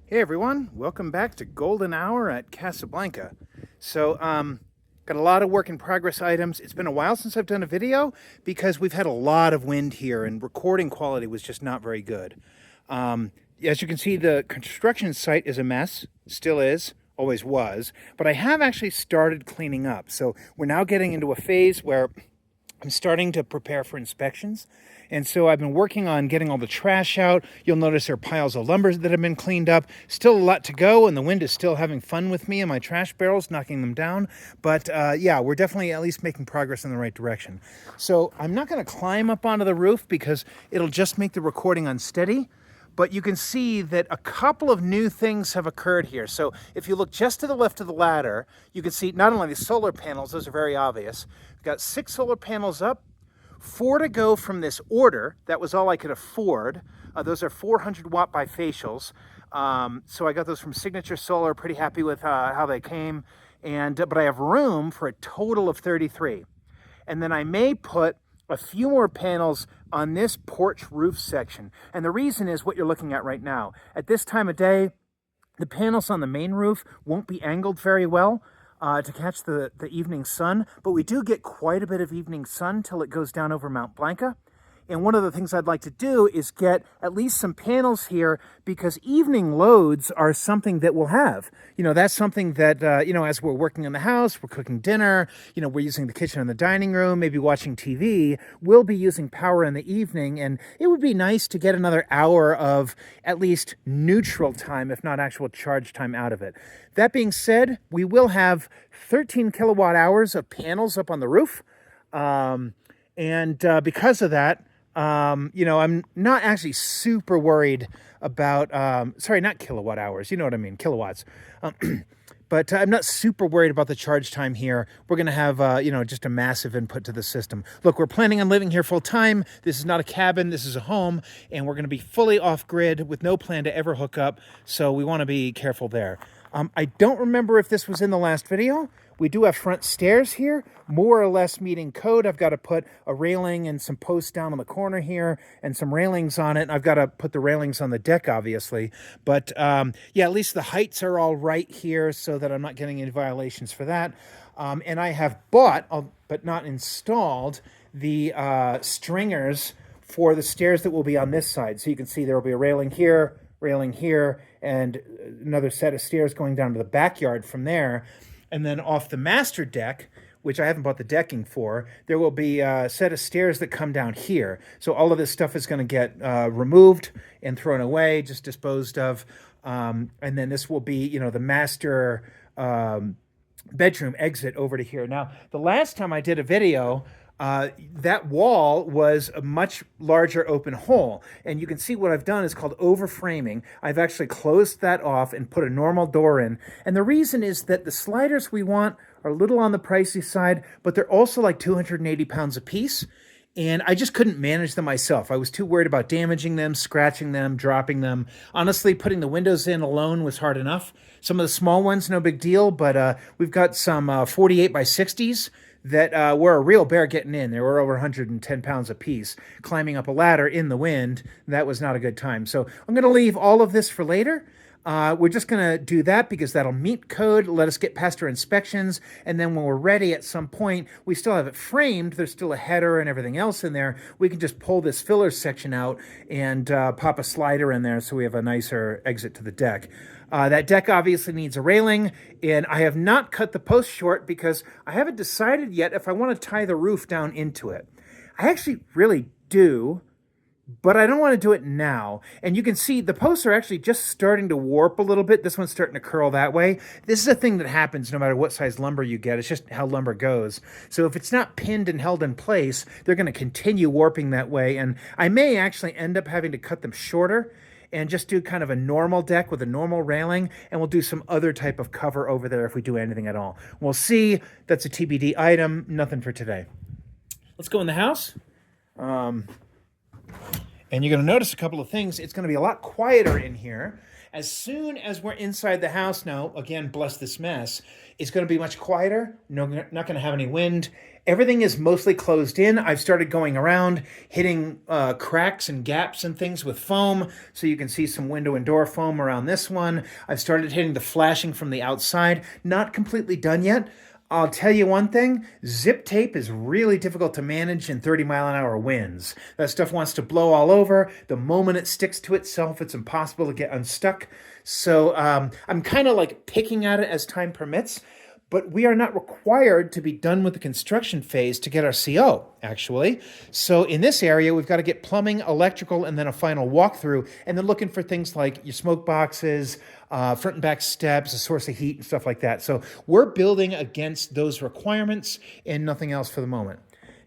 Hey everyone, welcome back to Golden Hour at Casa Blanca. So, got a lot of work in progress items. It's been a while since I've done a video because we've had a lot of wind here and recording quality was just not very good. As you can see, the construction site is a mess, still is, always was, but I have actually started cleaning up. So we're now getting into a phase where I'm starting to prepare for inspections. And so I've been working on getting all the trash out. You'll notice there are piles of lumber that have been cleaned up. Still a lot to go, and the wind is still having fun with me and my trash barrels, knocking them down. But yeah, we're definitely at least making progress in the right direction. So I'm not going to climb up onto the roof because it'll just make the recording unsteady. But you can see that a couple of new things have occurred here. So if you look just to the left of the ladder, you can see not only the solar panels, those are very obvious. We've got 6 solar panels up, 4 to go from this order. That was all I could afford. Those are 400 watt bifacials. So I got those from Signature Solar, pretty happy with how they came. But I have room for a total of 33. And then I may put a few more panels on this porch roof section. And the reason is what you're looking at right now. At this time of day, the panels on the main roof won't be angled very well to catch the evening sun, but we do get quite a bit of evening sun till it goes down over Mount Blanca. And one of the things I'd like to do is get at least some panels here because evening loads are something that we'll have. You know, that's something that, as we're working in the house, we're cooking dinner, we're using the kitchen and the dining room, maybe watching TV, we'll be using power in the evening. And it would be nice to get another hour of at least neutral time, if not actual charge time out of it. That being said, we will have 13 kilowatt hours of panels up on the roof. Because of that, I'm not actually super worried about, not kilowatt hours, you know what I mean, kilowatts. But I'm not super worried about the charge time here. We're going to have, just a massive input to the system. Look, we're planning on living here full time. This is not a cabin. This is a home. And we're going to be fully off grid with no plan to ever hook up. So we want to be careful there. I don't remember if this was in the last video. We do have front stairs here, more or less meeting code. I've got to put a railing and some posts down on the corner here and some railings on it. I've got to put the railings on the deck, obviously. But at least the heights are all right here so that I'm not getting any violations for that. And I have bought, but not installed, the stringers for the stairs that will be on this side. So you can see there will be a railing here, and another set of stairs going down to the backyard from there. And then off the master deck, which I haven't bought the decking for, there will be a set of stairs that come down here. So all of this stuff is going to get removed and thrown away, just disposed of. And then this will be, the master bedroom exit over to here. Now, the last time I did a video, that wall was a much larger open hole. And you can see what I've done is called overframing. I've actually closed that off and put a normal door in. And the reason is that the sliders we want are a little on the pricey side, but they're also like 280 pounds a piece. And I just couldn't manage them myself. I was too worried about damaging them, scratching them, dropping them. Honestly, putting the windows in alone was hard enough. Some of the small ones, no big deal, but we've got some 48 by 60s that were a real bear getting in. They were over 110 pounds a piece. Climbing up a ladder in the wind, that was not a good time. So I'm going to leave all of this for later. We're just going to do that because that'll meet code, let us get past our inspections, and then when we're ready at some point, we still have it framed, there's still a header and everything else in there, we can just pull this filler section out and pop a slider in there so we have a nicer exit to the deck. That deck obviously needs a railing, and I have not cut the post short because I haven't decided yet if I want to tie the roof down into it. I actually really do, but I don't want to do it now. And you can see the posts are actually just starting to warp a little bit. This one's starting to curl that way. This is a thing that happens no matter what size lumber you get. It's just how lumber goes. So if it's not pinned and held in place, they're going to continue warping that way. And I may actually end up having to cut them shorter and just do kind of a normal deck with a normal railing, and we'll do some other type of cover over there if we do anything at all. We'll see. That's a TBD item. Nothing for today. Let's go in the house. And you're going to notice a couple of things. It's going to be a lot quieter in here. As soon as we're inside the house now, again, bless this mess, it's going to be much quieter. No, not going to have any wind. Everything is mostly closed in. I've started going around, hitting cracks and gaps and things with foam. So you can see some window and door foam around this one. I've started hitting the flashing from the outside. Not completely done yet. I'll tell you one thing, zip tape is really difficult to manage in 30-mile-an-hour winds. That stuff wants to blow all over. The moment it sticks to itself, it's impossible to get unstuck. So I'm kind of like picking at it as time permits, but we are not required to be done with the construction phase to get our CO, actually. So in this area, we've got to get plumbing, electrical, and then a final walkthrough, and then looking for things like your smoke boxes, front and back steps, a source of heat, and stuff like that. So we're building against those requirements and nothing else for the moment.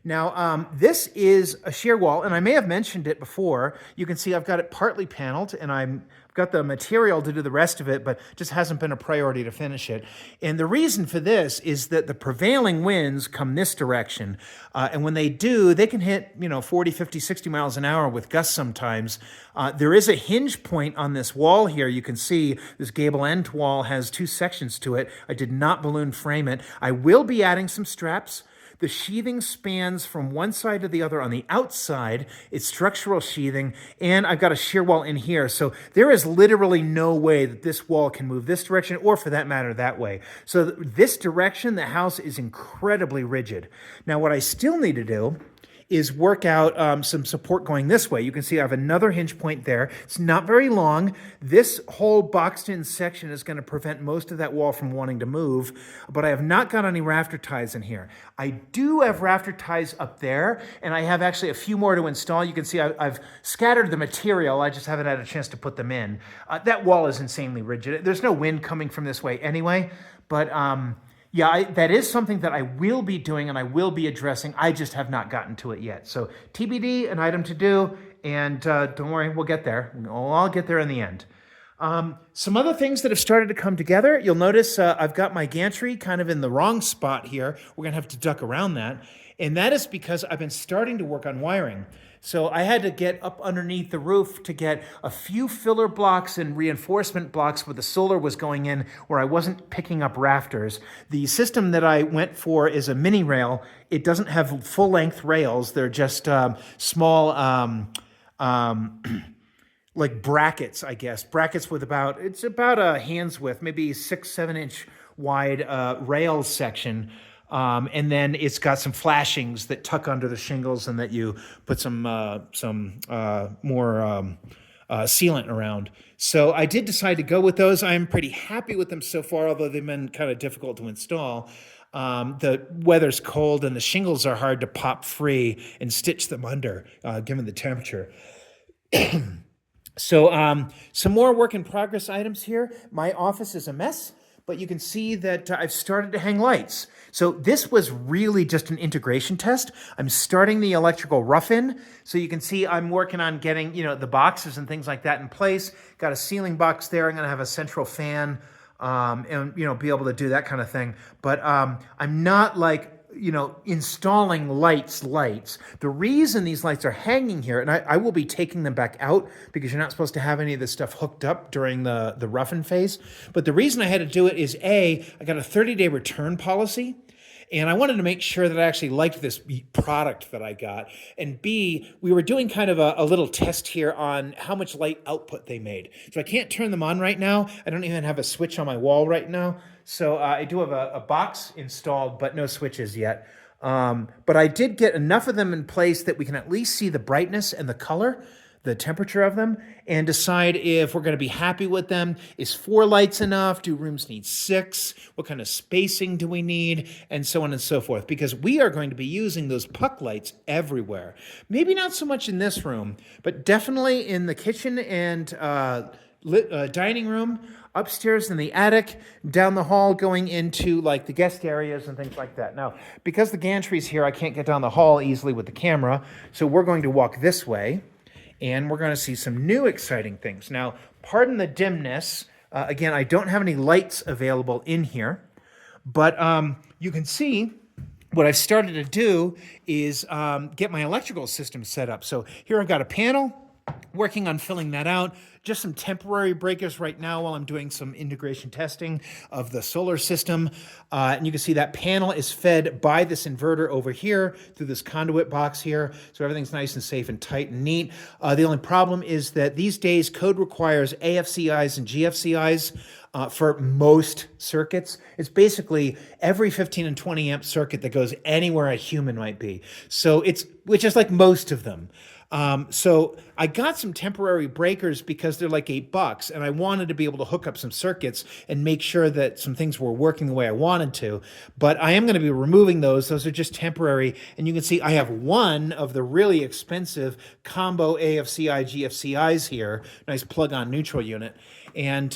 Now, this is a shear wall, and I may have mentioned it before. You can see I've got it partly paneled, and I've got the material to do the rest of it, but just hasn't been a priority to finish it. And the reason for this is that the prevailing winds come this direction, and when they do, they can hit 40, 50, 60 miles an hour with gusts sometimes. There is a hinge point on this wall here. You can see this gable end wall has two sections to it. I did not balloon frame it. I will be adding some straps. The sheathing spans from one side to the other on the outside. It's structural sheathing, and I've got a shear wall in here. So there is literally no way that this wall can move this direction, or for that matter, that way. So this direction, the house is incredibly rigid. Now, what I still need to do is work out some support going this way. You can see I have another hinge point there. It's not very long. This whole boxed in section is going to prevent most of that wall from wanting to move, but I have not got any rafter ties in here. I do have rafter ties up there, and I have actually a few more to install. You can see I've scattered the material. I just haven't had a chance to put them in. That wall is insanely rigid. There's no wind coming from this way anyway, but yeah, that is something that I will be doing and I will be addressing. I just have not gotten to it yet. So TBD, an item to do, and don't worry, we'll get there. I'll get there in the end. Some other things that have started to come together. You'll notice I've got my gantry kind of in the wrong spot here. We're going to have to duck around that. And that is because I've been starting to work on wiring. So I had to get up underneath the roof to get a few filler blocks and reinforcement blocks where the solar was going in, where I wasn't picking up rafters. The system that I went for is a mini rail. It doesn't have full-length rails. They're just small like brackets, I guess. Brackets with about a hand's width, maybe 6-7 inch wide rail section. And then it's got some flashings that tuck under the shingles and that you put some more sealant around. So I did decide to go with those. I'm pretty happy with them so far, although they've been kind of difficult to install. The weather's cold and the shingles are hard to pop free and stitch them under, given the temperature. So some more work in progress items here. My office is a mess, but you can see that I've started to hang lights. So this was really just an integration test. I'm starting the electrical rough-in. So you can see I'm working on getting, the boxes and things like that in place. Got a ceiling box there. I'm going to have a central fan and, be able to do that kind of thing. But I'm not like, installing lights. The reason these lights are hanging here, and I will be taking them back out because you're not supposed to have any of this stuff hooked up during the rough-in phase. But the reason I had to do it is A, I got a 30-day return policy, and I wanted to make sure that I actually liked this product that I got. And B, we were doing kind of a little test here on how much light output they made. So I can't turn them on right now. I don't even have a switch on my wall right now. So I do have a box installed, but no switches yet. But I did get enough of them in place that we can at least see the brightness and the color, the temperature of them, and decide if we're going to be happy with them. Is 4 lights enough? Do rooms need 6? What kind of spacing do we need? And so on and so forth. Because we are going to be using those puck lights everywhere. Maybe not so much in this room, but definitely in the kitchen and dining room, upstairs in the attic, down the hall going into like the guest areas and things like that. Now, because the gantry's here, I can't get down the hall easily with the camera, so we're going to walk this way, and we're going to see some new exciting things. Now, pardon the dimness. Again, I don't have any lights available in here, but you can see what I've started to do is get my electrical system set up. So here I've got a panel. working on filling that out. Just some temporary breakers right now while I'm doing some integration testing of the solar system. And you can see that panel is fed by this inverter over here through this conduit box here. So everything's nice and safe and tight and neat. The only problem is that these days code requires AFCIs and GFCIs. For most circuits. It's basically every 15 and 20 amp circuit that goes anywhere a human might be. So which is like most of them. So I got some temporary breakers because they're like $8, and I wanted to be able to hook up some circuits and make sure that some things were working the way I wanted to. But I am going to be removing those. Those are just temporary. And you can see I have one of the really expensive combo AFCI GFCIs here. Nice plug-on neutral unit. And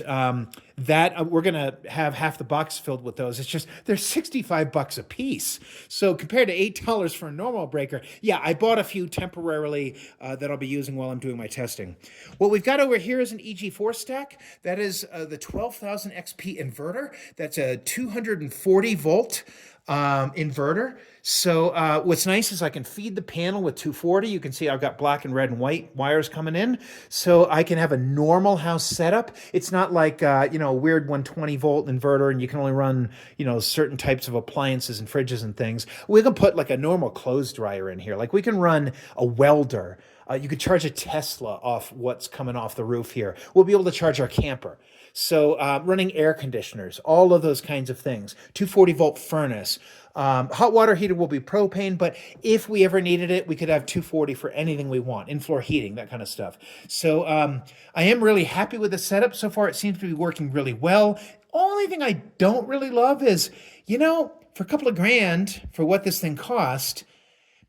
that we're going to have half the box filled with those. It's just, they're $65 a piece. So compared to $8 for a normal breaker, yeah, I bought a few temporarily that I'll be using while I'm doing my testing. What we've got over here is an EG4 stack. That is the 12,000 XP inverter. That's a 240 volt inverter. So what's nice is I can feed the panel with 240. You can see I've got black and red and white wires coming in. So I can have a normal house setup. It's not like, a weird 120 volt inverter and you can only run, certain types of appliances and fridges and things. We can put like a normal clothes dryer in here. Like we can run a welder. You could charge a Tesla off what's coming off the roof here. We'll be able to charge our camper. So running air conditioners, all of those kinds of things. 240 volt furnace. Hot water heater will be propane, but if we ever needed it, we could have 240 for anything we want, in-floor heating, that kind of stuff. So I am really happy with the setup. So far, it seems to be working really well. Only thing I don't really love is, for a couple of grand for what this thing cost,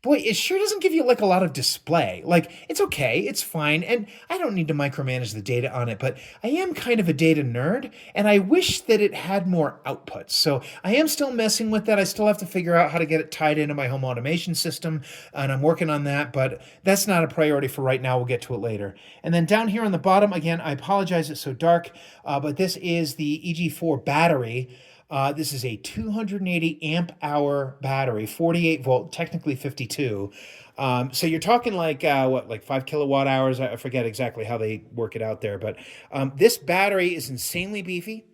boy, it sure doesn't give you like a lot of display. Like, it's okay, it's fine, and I don't need to micromanage the data on it, but I am kind of a data nerd, and I wish that it had more outputs. So I am still messing with that. I still have to figure out how to get it tied into my home automation system, and I'm working on that, but that's not a priority for right now. We'll get to it later. And then down here on the bottom, again, I apologize it's so dark, but this is the EG4 battery. This is a 280 amp hour battery, 48 volt, technically 52. So you're talking like 5 kilowatt hours. I forget exactly how they work it out there, but this battery is insanely beefy.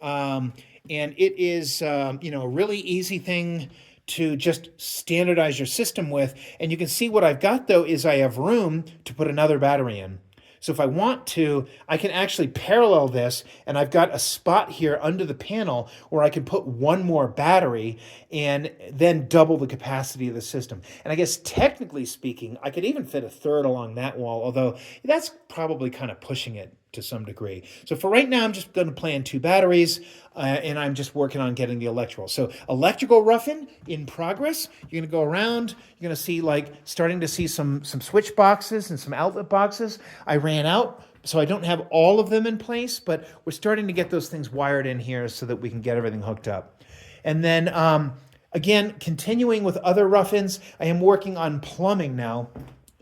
And it is, a really easy thing to just standardize your system with. And you can see what I've got though is I have room to put another battery in. So if I want to, I can actually parallel this, and I've got a spot here under the panel where I can put one more battery and then double the capacity of the system. And I guess technically speaking, I could even fit a third along that wall, although that's probably kind of pushing it to some degree. So for right now, I'm just going to plan 2 batteries, and I'm just working on getting the electrical. So electrical roughing in progress. You're going to go around. You're going to see starting to see some switch boxes and some outlet boxes. I ran out, so I don't have all of them in place, but we're starting to get those things wired in here so that we can get everything hooked up. And then, again, continuing with other rough-ins, I am working on plumbing now.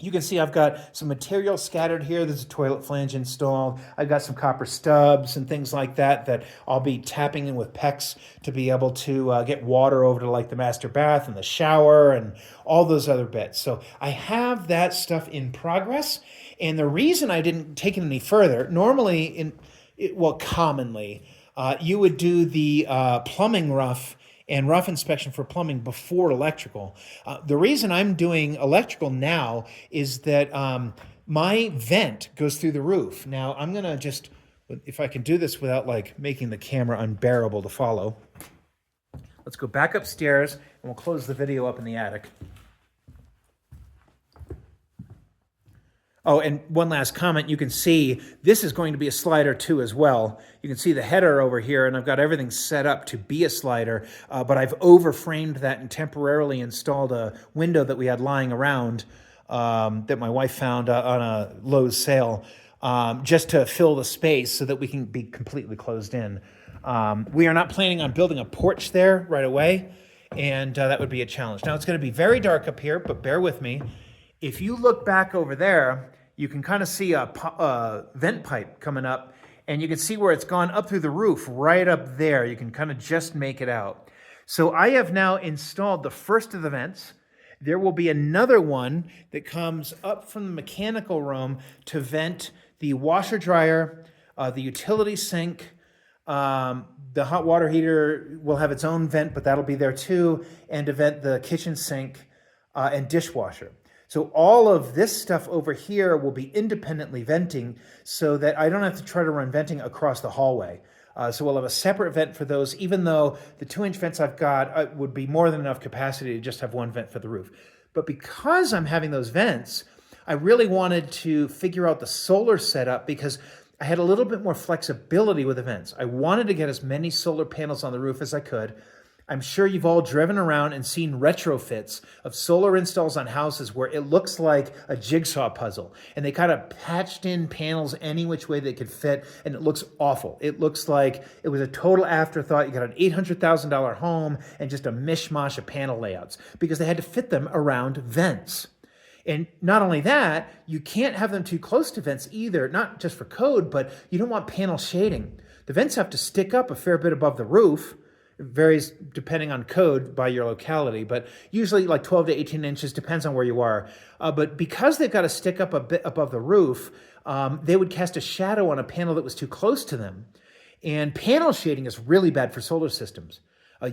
You can see I've got some material scattered here. There's a toilet flange installed. I've got some copper stubs and things like that I'll be tapping in with PEX to be able to get water over to the master bath and the shower and all those other bits. So I have that stuff in progress. And the reason I didn't take it any further, normally, commonly, you would do the plumbing rough and rough inspection for plumbing before electrical. The reason I'm doing electrical now is that my vent goes through the roof. Now, I'm going to just, if I can do this without making the camera unbearable to follow, let's go back upstairs and we'll close the video up in the attic. Oh, and one last comment. You can see this is going to be a slider too as well. You can see the header over here, and I've got everything set up to be a slider, but I've overframed that and temporarily installed a window that we had lying around that my wife found on a Lowe's sale just to fill the space so that we can be completely closed in. We are not planning on building a porch there right away, and that would be a challenge. Now, it's going to be very dark up here, but bear with me. If you look back over there, you can kind of see a vent pipe coming up, and you can see where it's gone up through the roof, right up there. You can kind of just make it out. So I have now installed the first of the vents, There will be another one that comes up from the mechanical room to vent the washer dryer, the utility sink. The hot water heater will have its own vent, but that'll be there too, and to vent the kitchen sink and dishwasher. So all of this stuff over here will be independently venting so that I don't have to try to run venting across the hallway. So we'll have a separate vent for those, even though the 2-inch vents I've got would be more than enough capacity to just have one vent for the roof. But because I'm having those vents, I really wanted to figure out the solar setup because I had a little bit more flexibility with the vents. I wanted to get as many solar panels on the roof as I could. I'm sure you've all driven around and seen retrofits of solar installs on houses where it looks like a jigsaw puzzle. And they kind of patched in panels any which way they could fit, and it looks awful. It looks like it was a total afterthought. You got an $800,000 home and just a mishmash of panel layouts because they had to fit them around vents. And not only that, you can't have them too close to vents either, not just for code, but you don't want panel shading. The vents have to stick up a fair bit above the roof. It varies depending on code by your locality, but usually like 12 to 18 inches, depends on where you are. But because they've got to stick up a bit above the roof, they would cast a shadow on a panel that was too close to them. And panel shading is really bad for solar systems.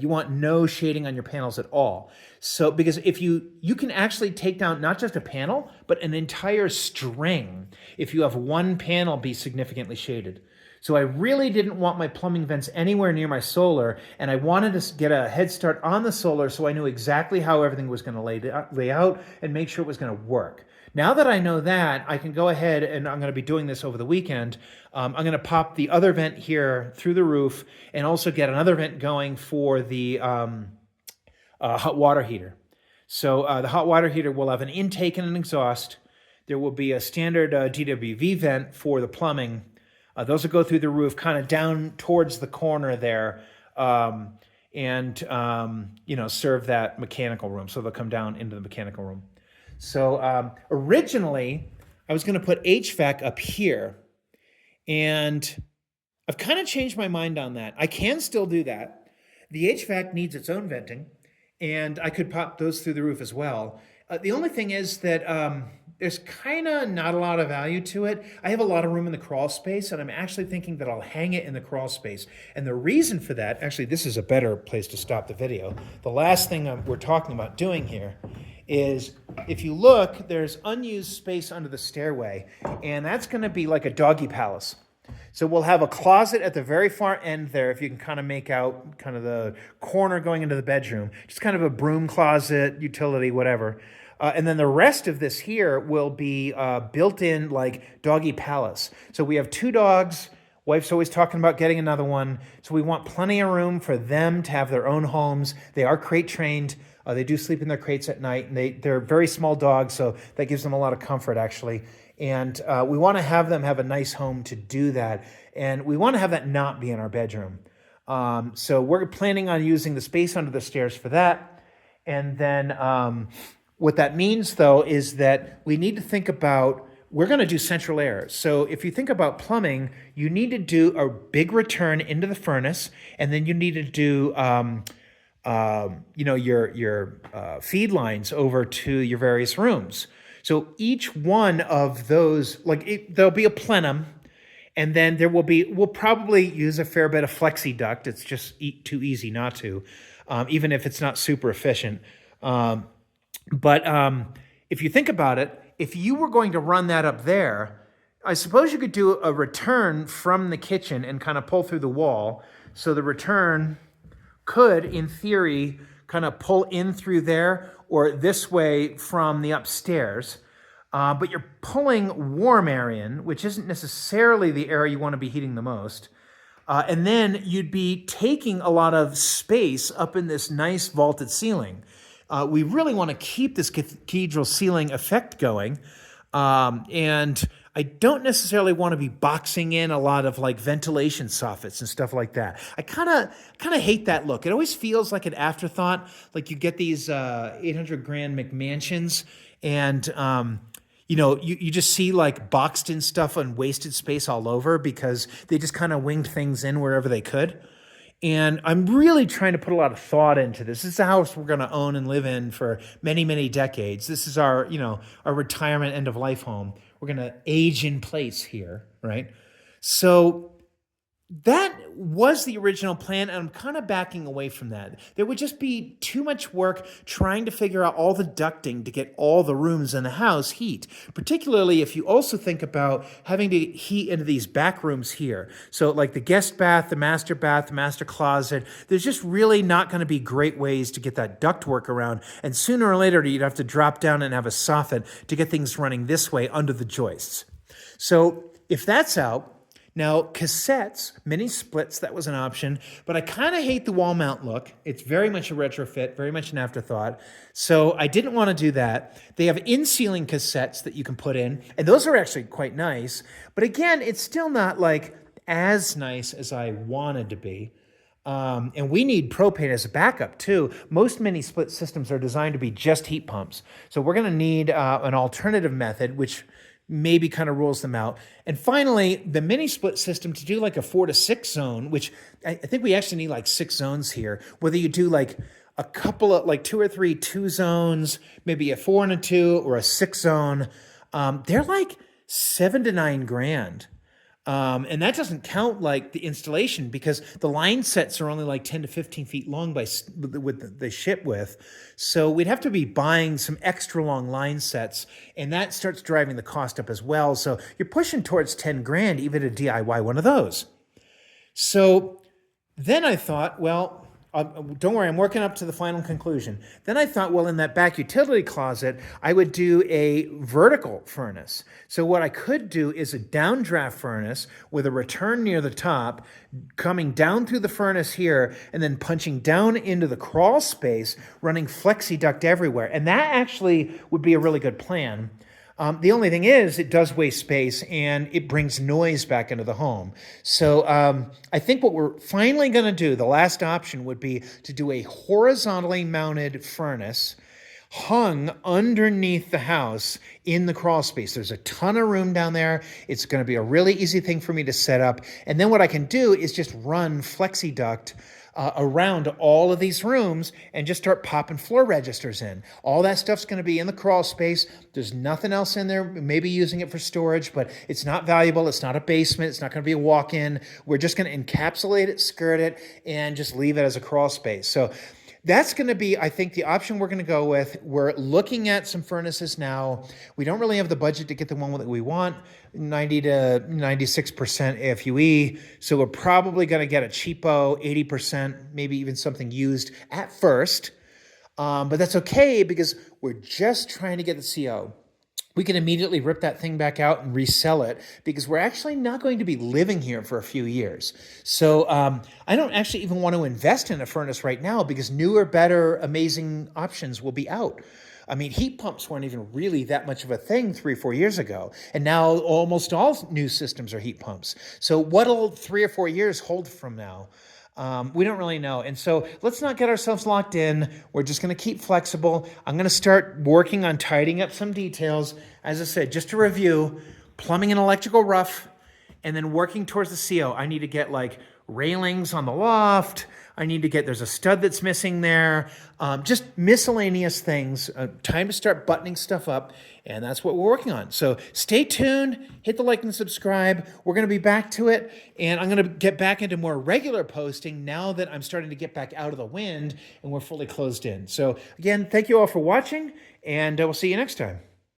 You want no shading on your panels at all. So, because if you can actually take down not just a panel, but an entire string if you have one panel be significantly shaded. So I really didn't want my plumbing vents anywhere near my solar, and I wanted to get a head start on the solar so I knew exactly how everything was going to lay out and make sure it was going to work. Now that I know that, I can go ahead, and I'm going to be doing this over the weekend. I'm going to pop the other vent here through the roof and also get another vent going for the hot water heater. So the hot water heater will have an intake and an exhaust. There will be a standard DWV vent for the plumbing. Those will go through the roof, kind of down towards the corner there, and serve that mechanical room. So they'll come down into the mechanical room. So originally, I was going to put HVAC up here, and I've kind of changed my mind on that. I can still do that. The HVAC needs its own venting, and I could pop those through the roof as well. The only thing is that there's kind of not a lot of value to it. I have a lot of room in the crawl space, and I'm actually thinking that I'll hang it in the crawl space. And the reason for that, actually, this is a better place to stop the video. The last thing we're talking about doing here is, if you look, there's unused space under the stairway, and that's going to be like a doggy palace. So we'll have a closet at the very far end there, if you can kind of make out kind of the corner going into the bedroom. Just kind of a broom closet, utility, whatever. And then the rest of this here will be built-in like doggy palace. So we have 2 dogs. Wife's always talking about getting another one. So we want plenty of room for them to have their own homes. They are crate trained. They do sleep in their crates at night, and they're very small dogs, so that gives them a lot of comfort, actually. And we want to have them have a nice home to do that, and we want to have that not be in our bedroom. So we're planning on using the space under the stairs for that. And then what that means, though, is that we need to think about, we're going to do central air. So if you think about plumbing, you need to do a big return into the furnace, and then you need to do your feed lines over to your various rooms. So each one of those, there'll be a plenum, and then we'll probably use a fair bit of flexi duct. It's just too easy not to, even if it's not super efficient. But if you think about it, if you were going to run that up there, I suppose you could do a return from the kitchen and kind of pull through the wall. So the return could, in theory, kind of pull in through there or this way from the upstairs. But you're pulling warm air in, which isn't necessarily the air you want to be heating the most. And then you'd be taking a lot of space up in this nice vaulted ceiling. We really want to keep this cathedral ceiling effect going. And I don't necessarily want to be boxing in a lot of like ventilation soffits and stuff like that. I kind of hate that look. It always feels like an afterthought. Like you get these 800 grand McMansions, and you just see like boxed in stuff and wasted space all over because they just kind of winged things in wherever they could. And I'm really trying to put a lot of thought into this. This is a house we're going to own and live in for many, many decades. This is our, our retirement end of life home. We're going to age in place here, right? So that was the original plan, and I'm kind of backing away from that. There would just be too much work trying to figure out all the ducting to get all the rooms in the house heat, particularly if you also think about having to heat into these back rooms here. So like the guest bath, the master closet, there's just really not going to be great ways to get that duct work around. And sooner or later, you'd have to drop down and have a soffit to get things running this way under the joists. So if that's out, now, cassettes, mini splits, that was an option, but I kind of hate the wall mount look. It's very much a retrofit, very much an afterthought. So I didn't want to do that. They have in-ceiling cassettes that you can put in, and those are actually quite nice. But again, it's still not like as nice as I wanted to be. And we need propane as a backup too. Most mini split systems are designed to be just heat pumps. So we're going to need an alternative method, which maybe kind of rules them out. And finally, the mini split system to do like a 4 to 6 zone, which I think we actually need like 6 zones here. Whether you do like a couple of like 2 or 3 2 zones, maybe a 4 and a 2 or a 6 zone, they're like $7 to $9 grand. And that doesn't count like the installation because the line sets are only like 10 to 15 feet long with the ship width. So we'd have to be buying some extra long line sets, and that starts driving the cost up as well. So you're pushing towards 10 grand even to DIY one of those. So then I thought, well, don't worry, I'm working up to the final conclusion. Then I thought, well, in that back utility closet, I would do a vertical furnace. So what I could do is a downdraft furnace with a return near the top, coming down through the furnace here, and then punching down into the crawl space, running flexi duct everywhere. And that actually would be a really good plan. The only thing is it does waste space and it brings noise back into the home. So I think what we're finally going to do, the last option would be to do a horizontally mounted furnace hung underneath the house in the crawl space. There's a ton of room down there. It's going to be a really easy thing for me to set up. And then what I can do is just run flexi duct around all of these rooms and just start popping floor registers in. All that stuff's going to be in the crawl space. There's nothing else in there, maybe using it for storage, but it's not valuable. It's not a basement. It's not going to be a walk-in. We're just going to encapsulate it, skirt it, and just leave it as a crawl space. So that's going to be, I think, the option we're going to go with. We're looking at some furnaces now. We don't really have the budget to get the one that we want, 90 to 96% AFUE. So we're probably going to get a cheapo, 80%, maybe even something used at first. But that's okay because we're just trying to get the CO. We can immediately rip that thing back out and resell it because we're actually not going to be living here for a few years. So I don't actually even want to invest in a furnace right now because newer, better, amazing options will be out. I mean, heat pumps weren't even really that much of a thing 3 or 4 years ago. And now almost all new systems are heat pumps. So what'll 3 or 4 years hold from now? We don't really know. And so let's not get ourselves locked in. We're just going to keep flexible. I'm going to start working on tidying up some details. As I said, just to review, plumbing and electrical rough, and then working towards the CO. I need to get like railings on the loft. There's a stud that's missing there. Just miscellaneous things. Time to start buttoning stuff up. And that's what we're working on. So stay tuned, hit the like and subscribe. We're going to be back to it. And I'm going to get back into more regular posting now that I'm starting to get back out of the wind and we're fully closed in. So again, thank you all for watching, and we'll see you next time.